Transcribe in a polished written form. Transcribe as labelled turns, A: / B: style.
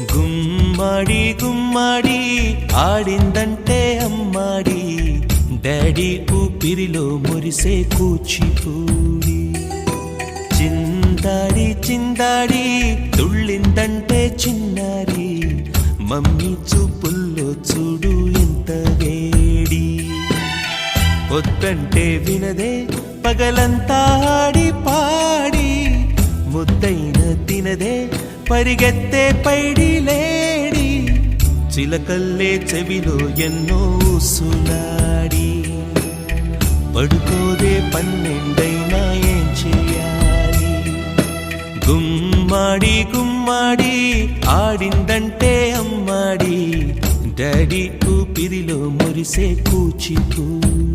A: గుమ్మడి గుమ్మడి ఆడిందంటే అమ్మాడి, daddy ఊపిరిలో మురిసే కూచిపూడి. చిందాడి చిందాడి తుళ్ళిందంటే చిన్నారి, మమ్మీ చూపుల్లో చూడు ఎంత వేడి. వద్దంటే వినదే పగలంతా ఆడి పాడి, ముద్దైన తినదే పరిగెత్తే పైడి లేడి. చిలకల్లే చెవిలో ఎన్నో ఊసులాడి, పడుకోదే పన్నెండైనా ఏం చేయాలి. గుమ్మాడి గుమ్మాడి ఆడిందంటే అమ్మాడి, డాడీ ఊపిరిలో మురిసే కూచిపూడి.